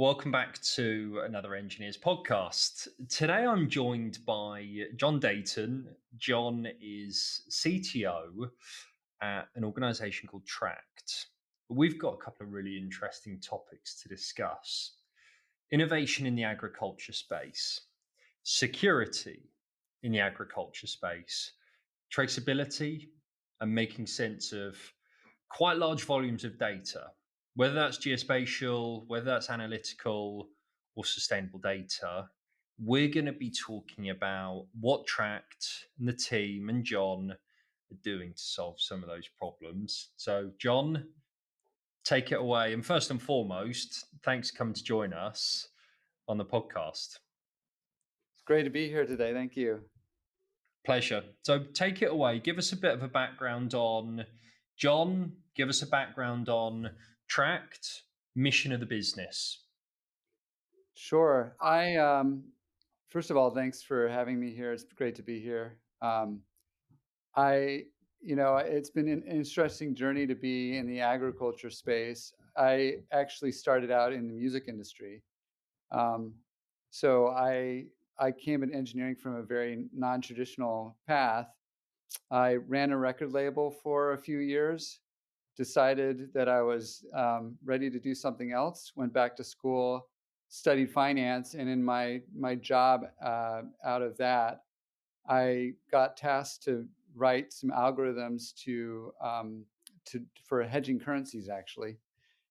Welcome back to another Engineers podcast. Today I'm joined by Jon Dayton. Jon is CTO at an organization called TRACT. We've got a couple of really interesting topics to discuss: innovation in the agriculture space, security in the agriculture space, traceability, and making sense of quite large volumes of data, whether that's geospatial, whether that's analytical or sustainable data. We're going to be talking about what Tract and the team and Jon are doing to solve some of those problems. So, Jon, take it away. And first and foremost, thanks for coming to join us on the podcast. It's great to be here today. Thank you. Pleasure. So take it away. Give us a bit of a background on Jon. Give us a background on Tract, mission of the business. Sure. First of all, thanks for having me here. It's great to be here. It's been an interesting journey to be in the agriculture space. I actually started out in the music industry. Um, so I came at engineering from a very non-traditional path. I ran a record label for a few years, decided that I was ready to do something else, went back to school, studied finance, and in my job out of that, I got tasked to write some algorithms for hedging currencies actually,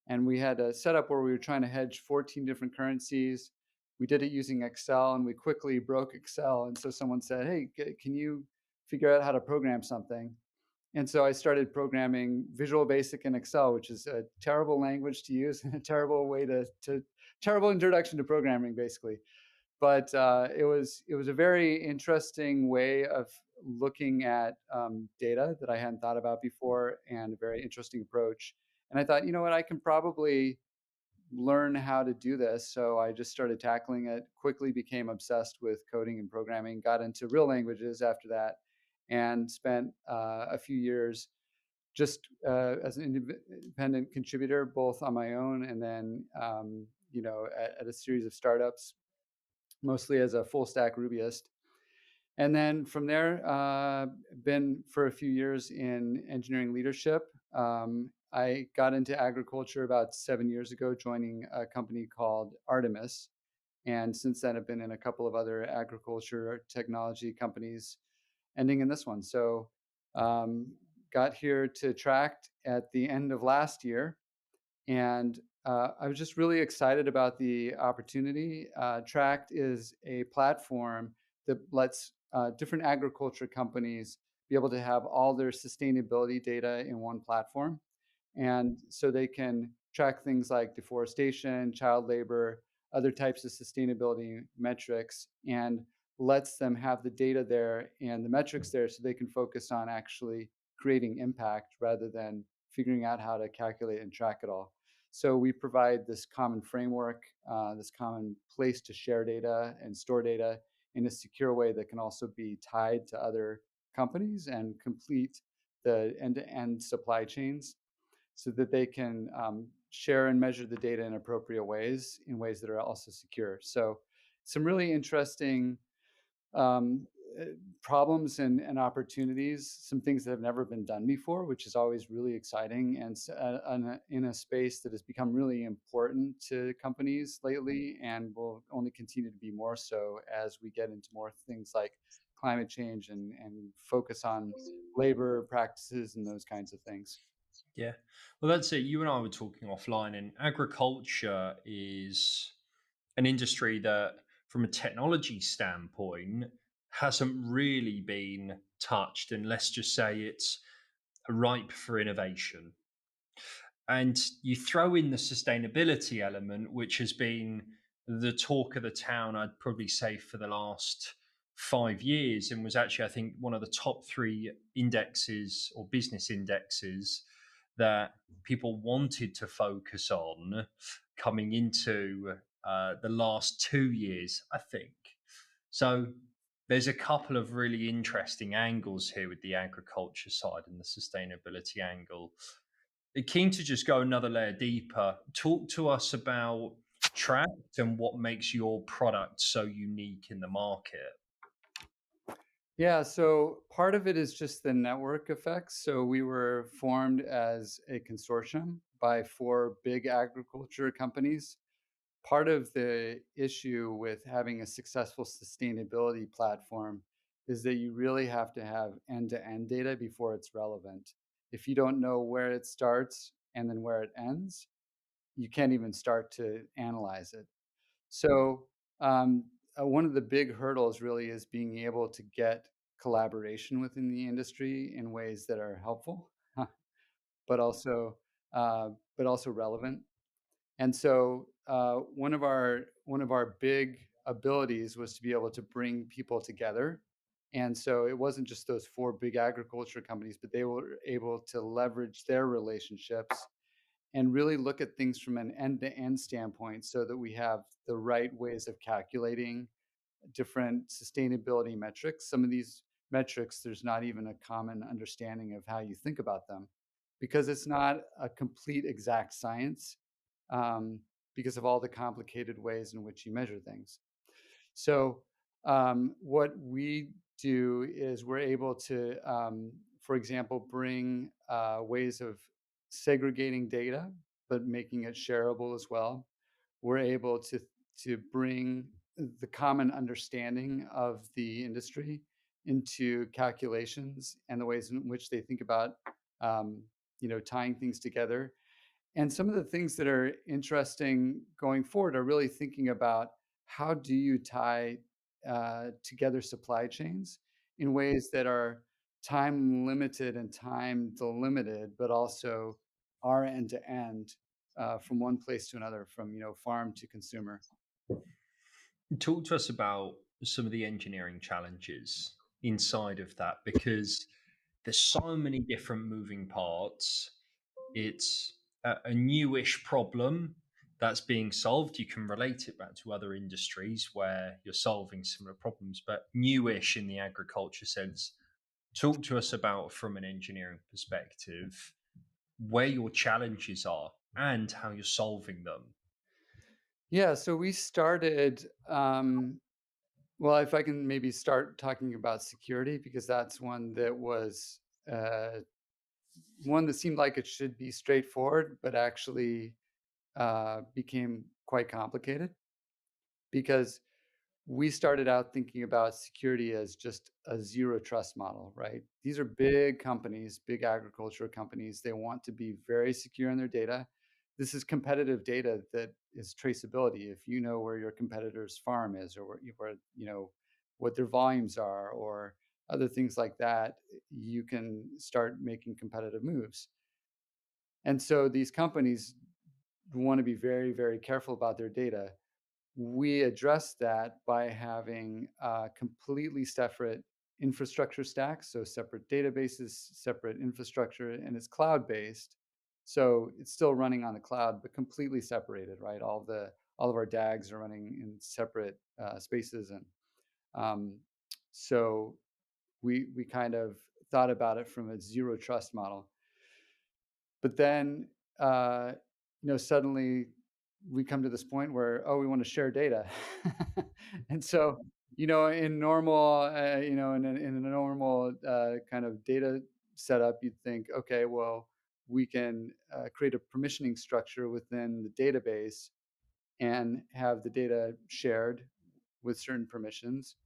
and we had a setup where we were trying to hedge 14 different currencies. We did it using Excel, and we quickly broke Excel. And so someone said, "Hey, can you figure out how to program something?" And so I started programming Visual Basic in Excel, which is a terrible language to use and a terrible way to terrible introduction to programming, basically. But it was a very interesting way of looking at data that I hadn't thought about before, and a very interesting approach. And I thought, you know what, I can probably learn how to do this. So I just started tackling it, quickly became obsessed with coding and programming, got into real languages after that, and spent a few years just as an independent contributor, both on my own and then, at a series of startups, mostly as a full stack Rubyist. And then from there, been for a few years in engineering leadership. I got into agriculture about 7 years ago, joining a company called Artemis. And since then, I've been in a couple of other agriculture technology companies, ending in this one. So got here to Tract at the end of last year. And I was just really excited about the opportunity. Tract is a platform that lets different agriculture companies be able to have all their sustainability data in one platform. And so they can track things like deforestation, child labor, other types of sustainability metrics, and lets them have the data there and the metrics there so they can focus on actually creating impact rather than figuring out how to calculate and track it all. So we provide this common framework, this common place to share data and store data in a secure way that can also be tied to other companies and complete the end-to-end supply chains, so that they can share and measure the data in appropriate ways, in ways that are also secure. So some really interesting um, problems and opportunities, some things that have never been done before, which is always really exciting, and in a space that has become really important to companies lately, and will only continue to be more so as we get into more things like climate change and focus on labor practices and those kinds of things. Yeah. Well, that's it. You and I were talking offline, and agriculture is an industry that, from a technology standpoint, hasn't really been touched. And let's just say it's ripe for innovation. And you throw in the sustainability element, which has been the talk of the town, I'd probably say, for the last 5 years, and was actually, I think, one of the top three indexes or business indexes that people wanted to focus on coming into the last 2 years, I think. So there's a couple of really interesting angles here with the agriculture side and the sustainability angle. Keen to just go another layer deeper. Talk to us about TRACT and what makes your product so unique in the market? Yeah, so part of it is just the network effects. So we were formed as a consortium by four big agriculture companies. Part of the issue with having a successful sustainability platform is that you really have to have end-to-end data before it's relevant. If you don't know where it starts and then where it ends, you can't even start to analyze it. So, one of the big hurdles really is being able to get collaboration within the industry in ways that are helpful, but also uh, but also relevant. And so, one of our big abilities was to be able to bring people together. And so it wasn't just those four big agriculture companies, but they were able to leverage their relationships and really look at things from an end-to-end standpoint so that we have the right ways of calculating different sustainability metrics. Some of these metrics, there's not even a common understanding of how you think about them because it's not a complete exact science, because of all the complicated ways in which you measure things. So, what we do is we're able to, for example, bring ways of segregating data, but making it shareable as well. We're able to bring the common understanding of the industry into calculations and the ways in which they think about, um, tying things together. And some of the things that are interesting going forward are really thinking about how do you tie together supply chains in ways that are time limited and time delimited, but also are end to end, from one place to another, from farm to consumer. Talk to us about some of the engineering challenges inside of that, because there's so many different moving parts. It's a newish problem that's being solved. You can relate it back to other industries where you're solving similar problems, but newish in the agriculture sense. Talk to us about, from an engineering perspective, where your challenges are and how you're solving them. Yeah, so we started. Well, if I can maybe start talking about security, because that's one that was uh, one that seemed like it should be straightforward, but actually became quite complicated because we started out thinking about security as just a zero trust model, right? These are big companies, big agriculture companies. They want to be very secure in their data. This is competitive data that is traceability. If you know where your competitor's farm is, or where what their volumes are, or other things like that, you can start making competitive moves. And so these companies want to be very, very careful about their data. We address that by having completely separate infrastructure stacks, so separate databases, separate infrastructure, and it's cloud-based. So it's still running on the cloud, but completely separated, right? All of our DAGs are running in separate spaces, and um, so we kind of thought about it from a zero trust model. But then, uh, suddenly we come to this point where, oh, we want to share data. And so, in normal, in a normal kind of data setup, you'd think, okay, well, we can create a permissioning structure within the database and have the data shared with certain permissions.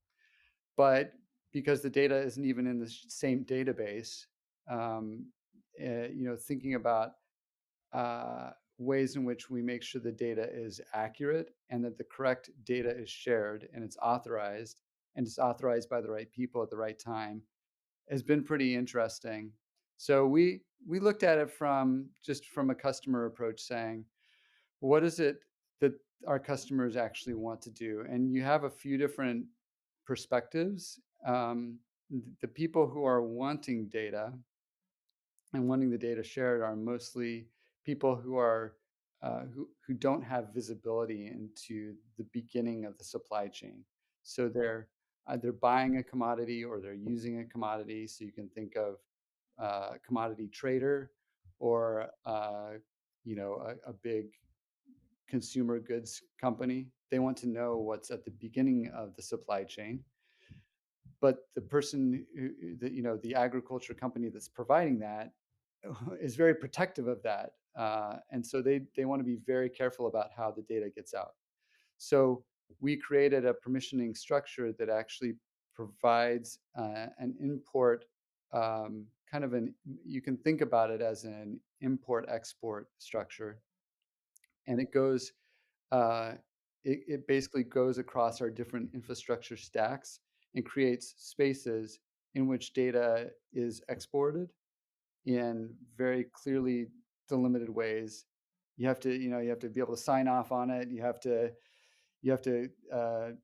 But because the data isn't even in the same database, um, thinking about ways in which we make sure the data is accurate and that the correct data is shared and it's authorized by the right people at the right time has been pretty interesting. So we looked at it from a customer approach, saying, what is it that our customers actually want to do? And you have a few different perspectives. The people who are wanting data and wanting the data shared are mostly people who don't have visibility into the beginning of the supply chain. So they're either buying a commodity or they're using a commodity. So you can think of a commodity trader, or a big consumer goods company. They want to know what's at the beginning of the supply chain. But the person the agriculture company that's providing that is very protective of that. And so they want to be very careful about how the data gets out. So we created a permissioning structure that actually provides an import, kind of an, you can think about it as an import export structure. And it goes, uh, it basically goes across our different infrastructure stacks and creates spaces in which data is exported in very clearly delimited ways. You have to be able to sign off on it. You have to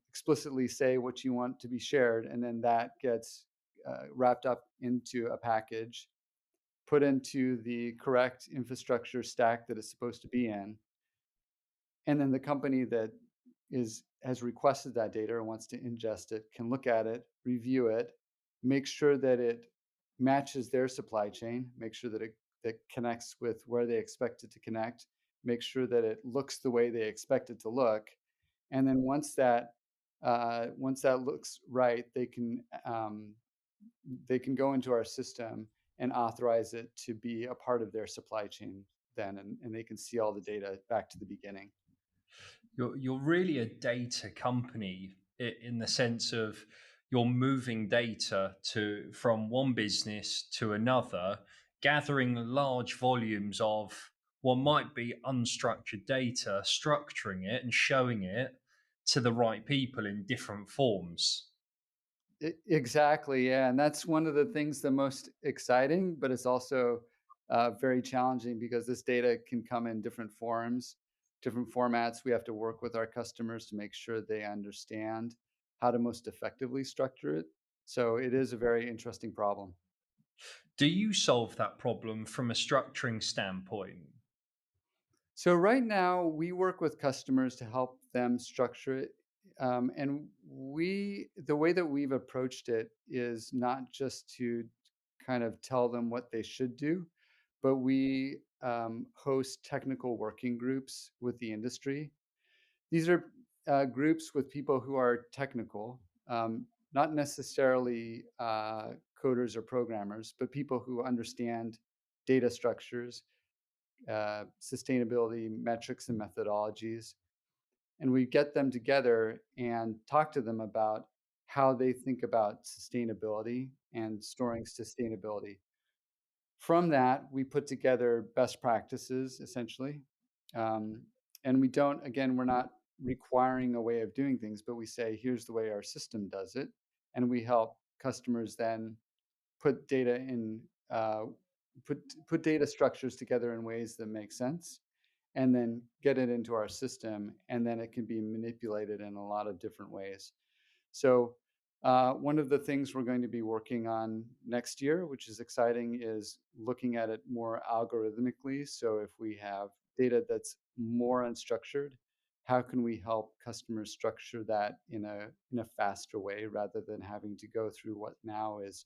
explicitly say what you want to be shared, and then that gets wrapped up into a package, put into the correct infrastructure stack that it's supposed to be in, and then the company that has requested that data or wants to ingest it can look at it, review it, make sure that it matches their supply chain, make sure that that connects with where they expect it to connect, make sure that it looks the way they expect it to look, and then once that looks right, they can go into our system and authorize it to be a part of their supply chain then, and they can see all the data back to the beginning. You're really a data company in the sense of you're moving data to from one business to another, gathering large volumes of what might be unstructured data, structuring it and showing it to the right people in different forms. Exactly, yeah, and that's one of the things the most exciting, but it's also very challenging because this data can come in different forms, different formats. We have to work with our customers to make sure they understand how to most effectively structure it. So it is a very interesting problem. Do you solve that problem from a structuring standpoint? So right now, we work with customers to help them structure it. And the way that we've approached it is not just to kind of tell them what they should do, but we host technical working groups with the industry. These are groups with people who are technical, not necessarily coders or programmers, but people who understand data structures, sustainability metrics and methodologies. And we get them together and talk to them about how they think about sustainability and storing sustainability. From that, we put together best practices essentially. Um, and we don't, again, we're not requiring a way of doing things, but we say, here's the way our system does it. And we help customers then put data in, uh, put data structures together in ways that make sense, and then get it into our system, and then it can be manipulated in a lot of different ways. So one of the things we're going to be working on next year, which is exciting, is looking at it more algorithmically. So if we have data that's more unstructured, how can we help customers structure that in a faster way rather than having to go through what now is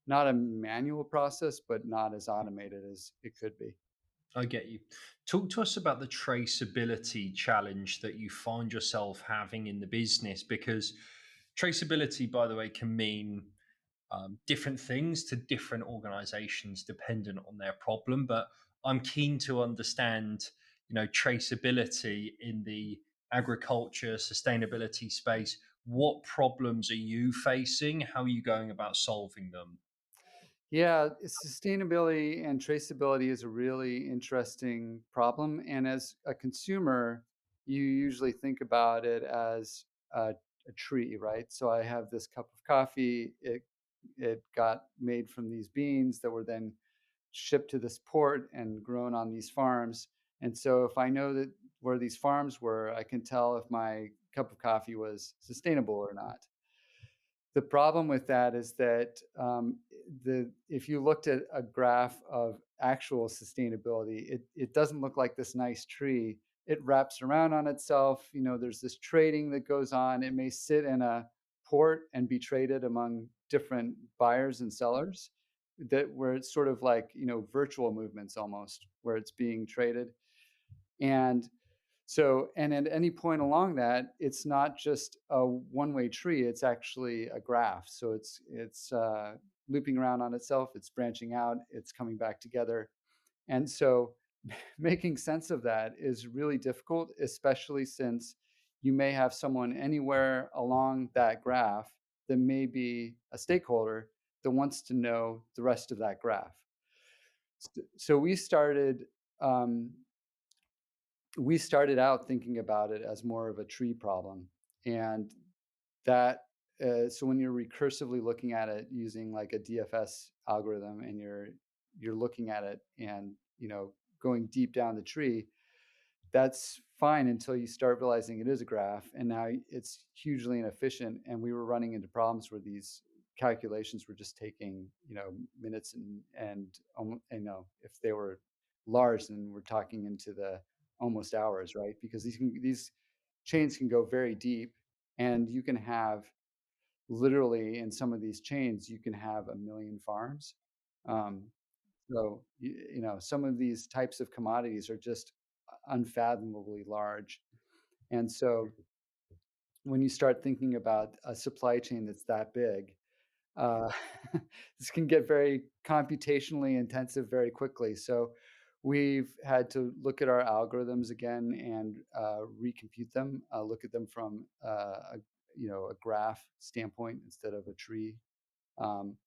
not a manual process, but not as automated as it could be. I get you. Talk to us about the traceability challenge that you find yourself having in the business, because traceability, by the way, can mean different things to different organizations dependent on their problem. But I'm keen to understand, traceability in the agriculture sustainability space. What problems are you facing? How are you going about solving them? Yeah, sustainability and traceability is a really interesting problem. And as a consumer, you usually think about it as a tree, right? So I have this cup of coffee. It got made from these beans that were then shipped to this port and grown on these farms. And so if I know that where these farms were, I can tell if my cup of coffee was sustainable or not. The problem with that is that if you looked at a graph of actual sustainability, it doesn't look like this nice tree. It wraps around on itself. There's this trading that goes on. It may sit in a port and be traded among different buyers and sellers, that where it's sort of like virtual movements almost, where it's being traded. And So, and at any point along that, it's not just a one-way tree, it's actually a graph. So it's looping around on itself, it's branching out, it's coming back together. And so making sense of that is really difficult, especially since you may have someone anywhere along that graph that may be a stakeholder that wants to know the rest of that graph. So um, we started out thinking about it as more of a tree problem, and that so when you're recursively looking at it using like a DFS algorithm, and you're looking at it and going deep down the tree, that's fine until you start realizing it is a graph, and now it's hugely inefficient, and we were running into problems where these calculations were just taking minutes, and if they were large, then we're talking into the almost hours, right? Because these chains can go very deep, and you can have literally in some of these chains you can have a million farms. um, so some of these types of commodities are just unfathomably large. And so when you start thinking about a supply chain that's that big, uh, this can get very computationally intensive very quickly. So we've had to look at our algorithms again and recompute them, look at them from a graph standpoint instead of a tree.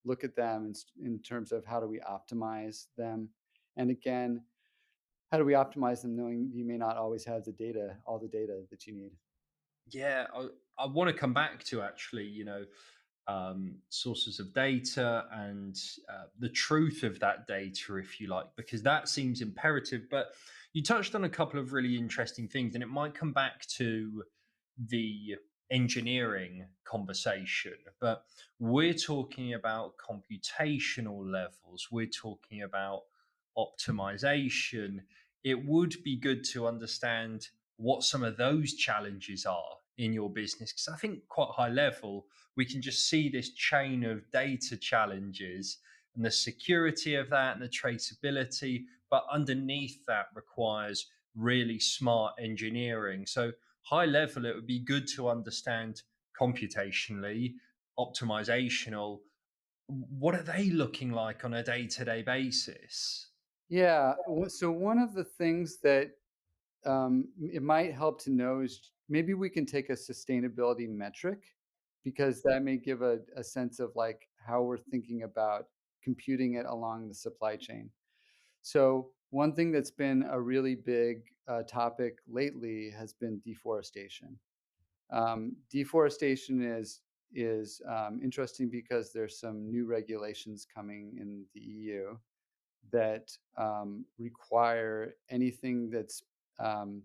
Look at them in terms of how do we optimize them, and again, how do we optimize them knowing you may not always have all the data that you need? Yeah, I want to come back to actually, sources of data and the truth of that data, if you like, because that seems imperative. But you touched on a couple of really interesting things, and it might come back to the engineering conversation. But we're talking about computational levels, we're talking about optimization. It would be good to understand what some of those challenges are in your business, because I think quite high level we can just see this chain of data challenges and the security of that and the traceability, but underneath that requires really smart engineering. So high level it would be good to understand computationally, optimizational, what are they looking like on a day-to-day basis? Yeah. So one of the things that it might help to know is maybe we can take a sustainability metric, because that may give a sense of like how we're thinking about computing it along the supply chain. So one thing that's been a really big topic lately has been deforestation. Deforestation is interesting because there's some new regulations coming in the EU that require anything that's um,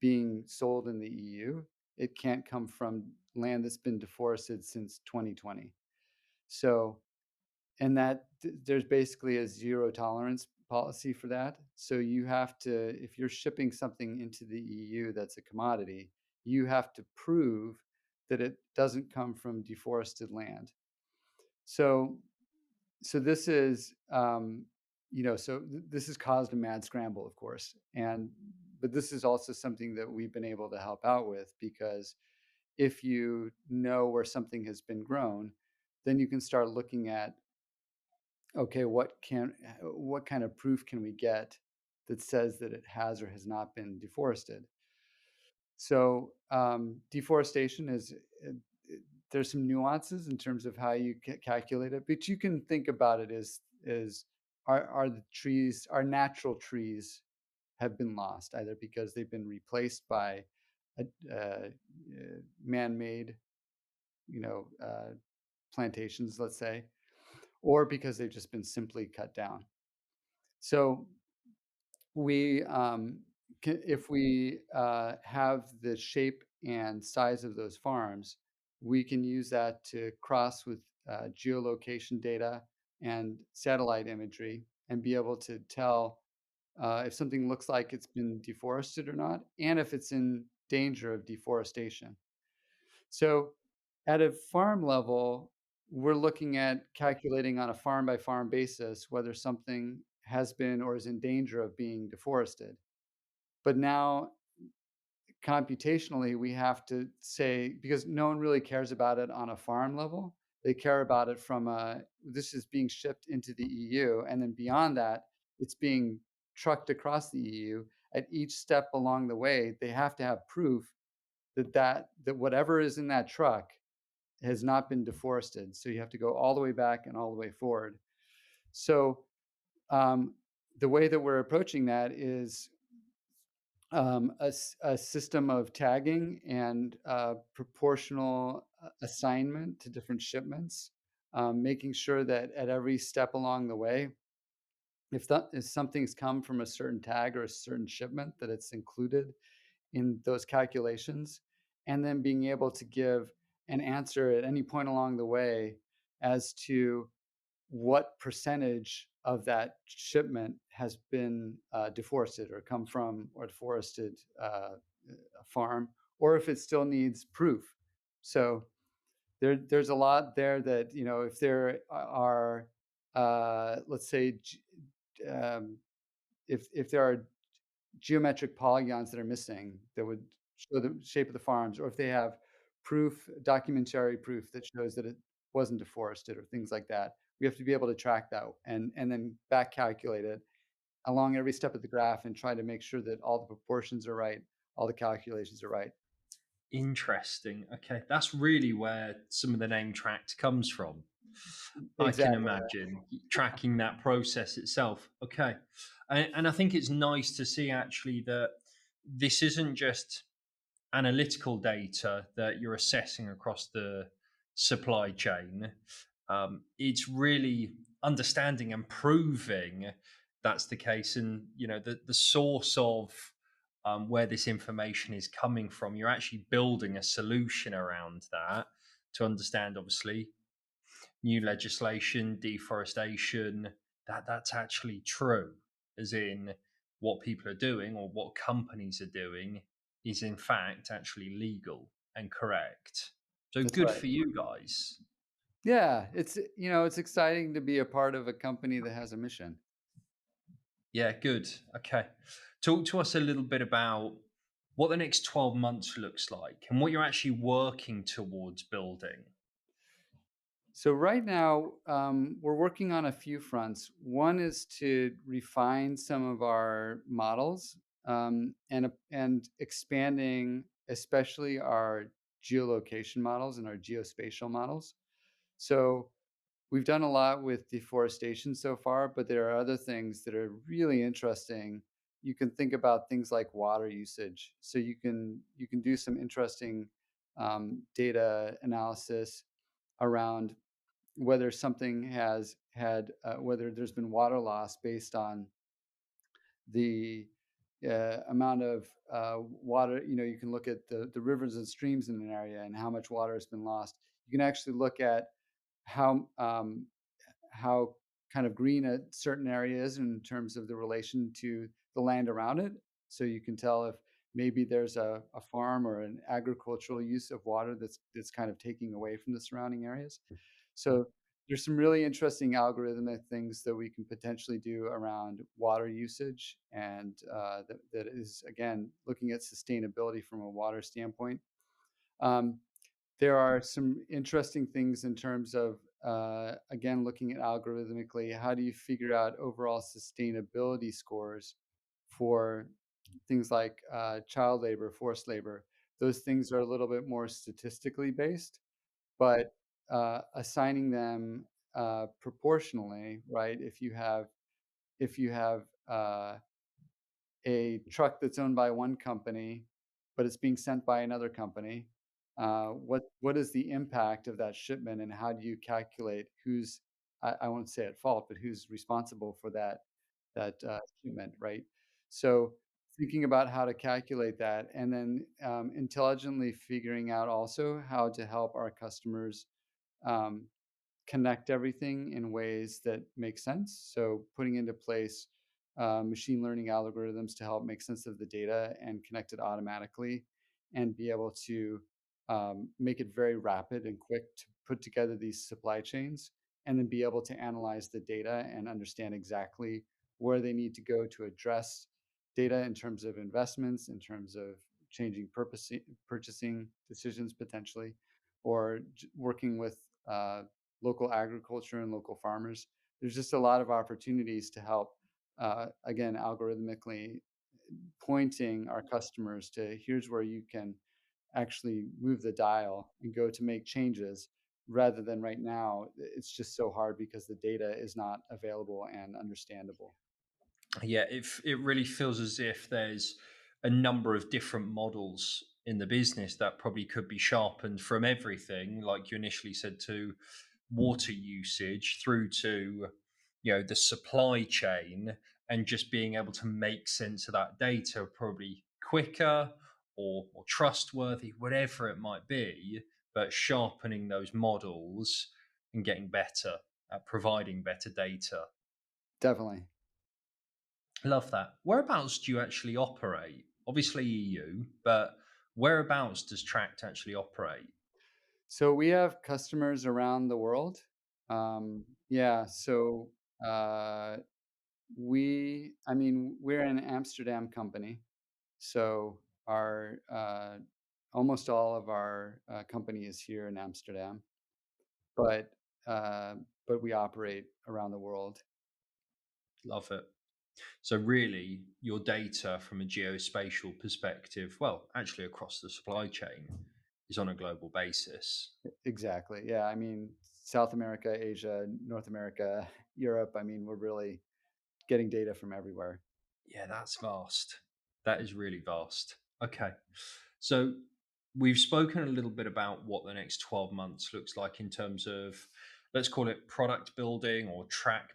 being sold in the EU, it can't come from land that's been deforested since 2020. So, and there's basically a zero tolerance policy for that. So you have to, if you're shipping something into the EU that's a commodity, you have to prove that it doesn't come from deforested land. So so this is this has caused a mad scramble, of course, and but this is also something that we've been able to help out with, because if you know where something has been grown, then you can start looking at, okay, what kind of proof can we get that says that it has or has not been deforested. So deforestation is there's some nuances in terms of how you calculate it, but you can think about it as are the trees, our natural trees have been lost either because they've been replaced by man-made, you know, plantations, let's say, or because they've just been simply cut down. So we if we have the shape and size of those farms, we can use that to cross with geolocation data and satellite imagery, and be able to tell if something looks like it's been deforested or not, and if it's in danger of deforestation. So at a farm level, we're looking at calculating on a farm by farm basis whether something has been or is in danger of being deforested. But now computationally, we have to say, because no one really cares about it on a farm level. They care about it from this is being shipped into the EU, and then beyond that, it's being trucked across the EU. At each step along the way, they have to have proof that whatever is in that truck has not been deforested. So you have to go all the way back and all the way forward. So um, the way that we're approaching that is a system of tagging and proportional assignment to different shipments, making sure that at every step along the way, if something's come from a certain tag or a certain shipment, that it's included in those calculations, and then being able to give an answer at any point along the way as to what percentage of that shipment has been deforested or come from or deforested a farm, or if it still needs proof. So there's a lot there that, if there are, let's say, um, if there are geometric polygons that are missing that would show the shape of the farms, or if they have proof, documentary proof that shows that it wasn't deforested or things like that. We have to be able to track that and then back calculate it along every step of the graph and try to make sure that all the proportions are right, all the calculations are right. Interesting. Okay, that's really where some of the name tract comes from. I can Exactly. imagine tracking that process itself. Okay. And I think it's nice to see actually that this isn't just analytical data that you're assessing across the supply chain. It's really understanding and proving that's the case, and the source of where this information is coming from. You're actually building a solution around that to understand, obviously, new legislation, deforestation, that's actually true, as in what people are doing or what companies are doing is in fact actually legal and correct. So That's good right. for you guys. Yeah, it's exciting to be a part of a company that has a mission. Yeah, good. Okay. Talk to us a little bit about what the next 12 months looks like and what you're actually working towards building. So right now, we're working on a few fronts. One is to refine some of our models, and expanding, especially our geolocation models and our geospatial models. So we've done a lot with deforestation so far, but there are other things that are really interesting. You can think about things like water usage. So you can do some interesting data analysis around whether something has had whether there's been water loss based on the amount of water. You can look at the rivers and streams in an area and how much water has been lost. You can actually look at how how kind of green a certain area is in terms of the relation to the land around it. So you can tell if maybe there's a farm or an agricultural use of water that's kind of taking away from the surrounding areas. So there's some really interesting algorithmic things that we can potentially do around water usage, and that is, again, looking at sustainability from a water standpoint. Um, there are some interesting things in terms of, again, looking at algorithmically, how do you figure out overall sustainability scores for things like child labor, forced labor. Those things are a little bit more statistically based, but assigning them proportionally, right? If you have a truck that's owned by one company, but it's being sent by another company, what is the impact of that shipment, and how do you calculate who's, I won't say at fault, but who's responsible for that shipment, right? So thinking about how to calculate that, and then intelligently figuring out also how to help our customers um, connect everything in ways that make sense. So putting into place machine learning algorithms to help make sense of the data and connect it automatically, and be able to make it very rapid and quick to put together these supply chains, and then be able to analyze the data and understand exactly where they need to go to address data in terms of investments, in terms of changing purchasing decisions potentially, or working with local agriculture and local farmers. There's just a lot of opportunities to help, again, algorithmically pointing our customers to here's where you can actually move the dial and go to make changes, rather than right now it's just so hard because the data is not available and understandable. Yeah, it really feels as if there's a number of different models in the business that probably could be sharpened from everything, like you initially said, to water usage through to the supply chain, and just being able to make sense of that data probably quicker or trustworthy, whatever it might be, but sharpening those models and getting better at providing better data. Definitely. Love that. Whereabouts do you actually operate? Obviously EU, but whereabouts does Tract actually operate? So we have customers around the world. Yeah, so uh, I mean, we're an Amsterdam company, so our almost all of our company is here in Amsterdam, but uh, but we operate around the world. Love it. So really, your data from a geospatial perspective, well, actually across the supply chain, is on a global basis. Exactly. Yeah, I mean, South America, Asia, North America, Europe. I mean, we're really getting data from everywhere. Yeah, that's vast. That is really vast. Okay. So we've spoken a little bit about what the next 12 months looks like in terms of, let's call it product building or tract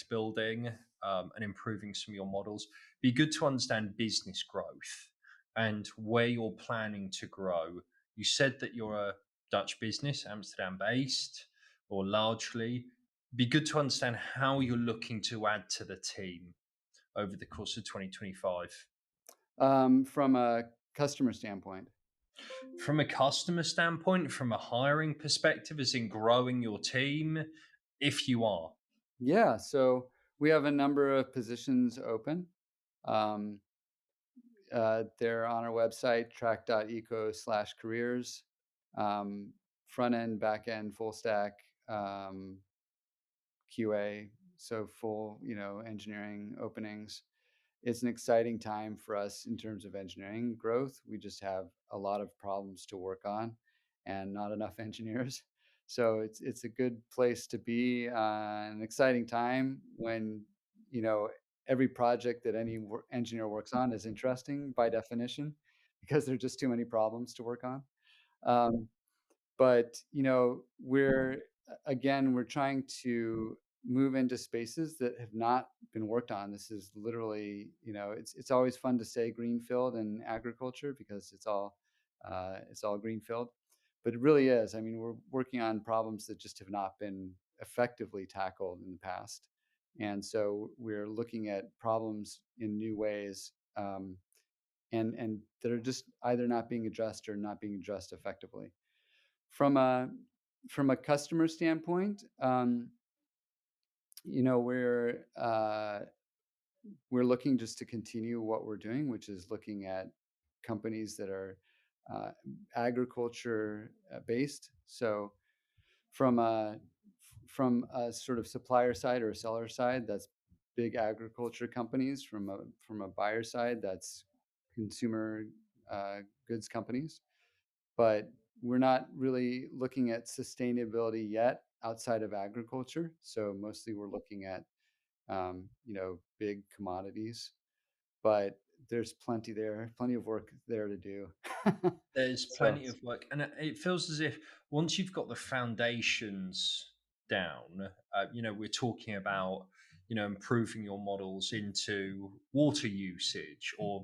building, and improving some of your models. Be good to understand business growth and where you're planning to grow. You said that you're a Dutch business, Amsterdam based, or largely. Be good to understand how you're looking to add to the team over the course of 2025. From a customer standpoint, From a customer standpoint, from a hiring perspective, as in growing your team, if you are. yeah. So we have a number of positions open. Um, they're on our website, track.eco/careers. Front end, back end, full stack, QA, so full, engineering openings. It's an exciting time for us in terms of engineering growth. We just have a lot of problems to work on and not enough engineers. So it's a good place to be, an exciting time when, you know, every project that any engineer works on is interesting by definition, because there are just too many problems to work on. Um, but we're trying to move into spaces that have not been worked on. This is literally, it's always fun to say greenfield in agriculture because it's all greenfield, but it really is. I mean, we're working on problems that just have not been effectively tackled in the past, and so we're looking at problems in new ways, and that are just either not being addressed or not being addressed effectively. From a customer standpoint, you know, we're looking just to continue what we're doing, which is looking at companies that are uh, agriculture based. So from a sort of supplier side or a seller side, that's big agriculture companies. From a buyer side, that's consumer goods companies. But we're not really looking at sustainability yet outside of agriculture. So mostly we're looking at, big commodities, but there's plenty of work there to do. There's So plenty of work, and it feels as if once you've got the foundations down, we're talking about improving your models into water usage, or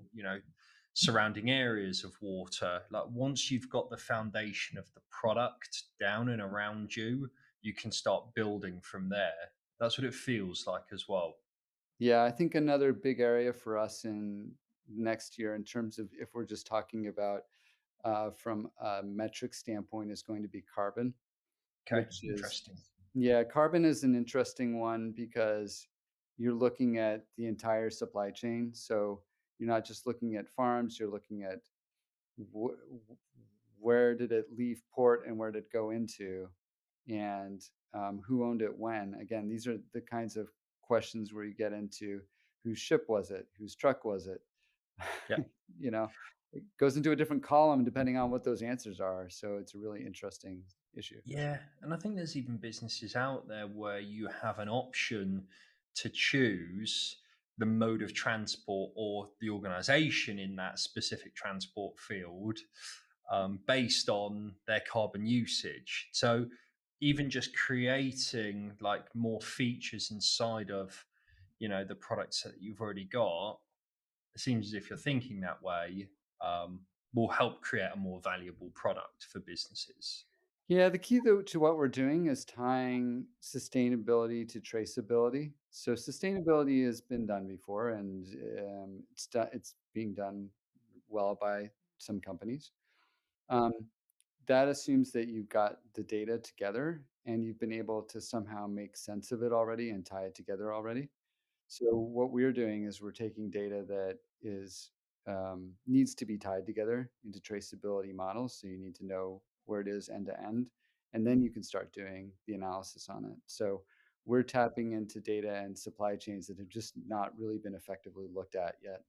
surrounding areas of water. Like once you've got the foundation of the product down and around you, you can start building from there. That's what it feels like as well. yeah, I think another big area for us in next year, in terms of if we're just talking about from a metric standpoint, is going to be carbon, Okay, which is, interesting. yeah, carbon is an interesting one because you're looking at the entire supply chain. So you're not just looking at farms, you're looking at where did it leave port and where did it go into, and who owned it when. Again, these are the kinds of questions where you get into whose ship was it, whose truck was it. Yeah. You know, it goes into a different column depending on what those answers are. So it's a really interesting issue. Yeah, and I think there's even businesses out there where you have an option to choose the mode of transport or the organization in that specific transport field based on their carbon usage. So even just creating like more features inside of, the products that you've already got, it seems as if you're thinking that way, will help create a more valuable product for businesses. Yeah, the key though to what we're doing is tying sustainability to traceability. So sustainability has been done before, and it's being done well by some companies. Um, that assumes that you've got the data together and you've been able to somehow make sense of it already and tie it together already. So what we're doing is we're taking data that is needs to be tied together into traceability models. So you need to know where it is end to end, and then you can start doing the analysis on it. So we're tapping into data and supply chains that have just not really been effectively looked at yet.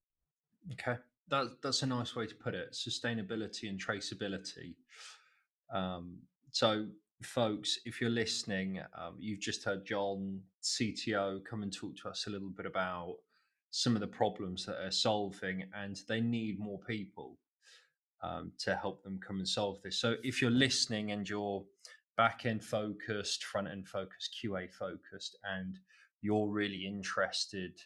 Okay, that's a nice way to put it. Sustainability and traceability. Um, so, folks, if you're listening, you've just heard Jon, CTO, come and talk to us a little bit about some of the problems that they're solving, and they need more people to help them come and solve this. So, if you're listening and you're back end focused, front end focused, QA focused, and you're really interested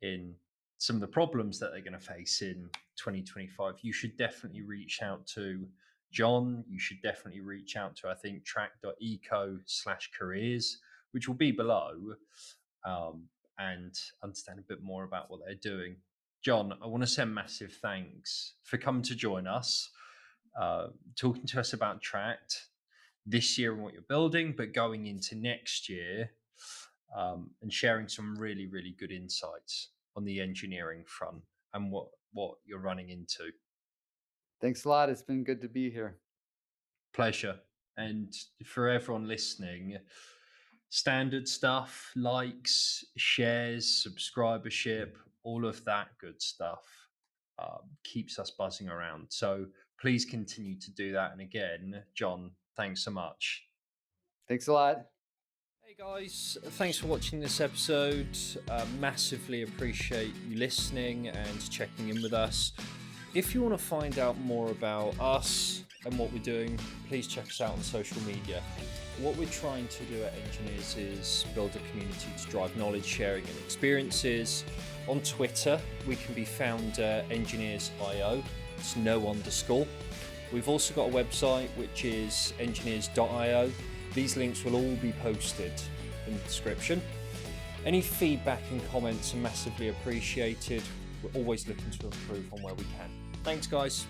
in some of the problems that they're going to face in 2025, you should definitely reach out to Jon. You should definitely reach out to, I think, tract.eco/careers, which will be below, and understand a bit more about what they're doing. Jon, I want to say a massive thanks for coming to join us, talking to us about TRACT this year and what you're building, but going into next year, and sharing some really, really good insights on the engineering front and what you're running into. Thanks a lot. It's been good to be here. Pleasure. And for everyone listening, standard stuff, likes, shares, subscribership, all of that good stuff keeps us buzzing around. So please continue to do that. And again, Jon, thanks so much. Thanks a lot. Hey guys, thanks for watching this episode. Massively appreciate you listening and checking in with us. If you want to find out more about us and what we're doing, please check us out on social media. What we're trying to do at Enginears is build a community to drive knowledge sharing and experiences. On Twitter, we can be found Enginears.io. It's no_. We've also got a website, which is enginears.io. These links will all be posted in the description. Any feedback and comments are massively appreciated. We're always looking to improve on where we can. Thanks, guys.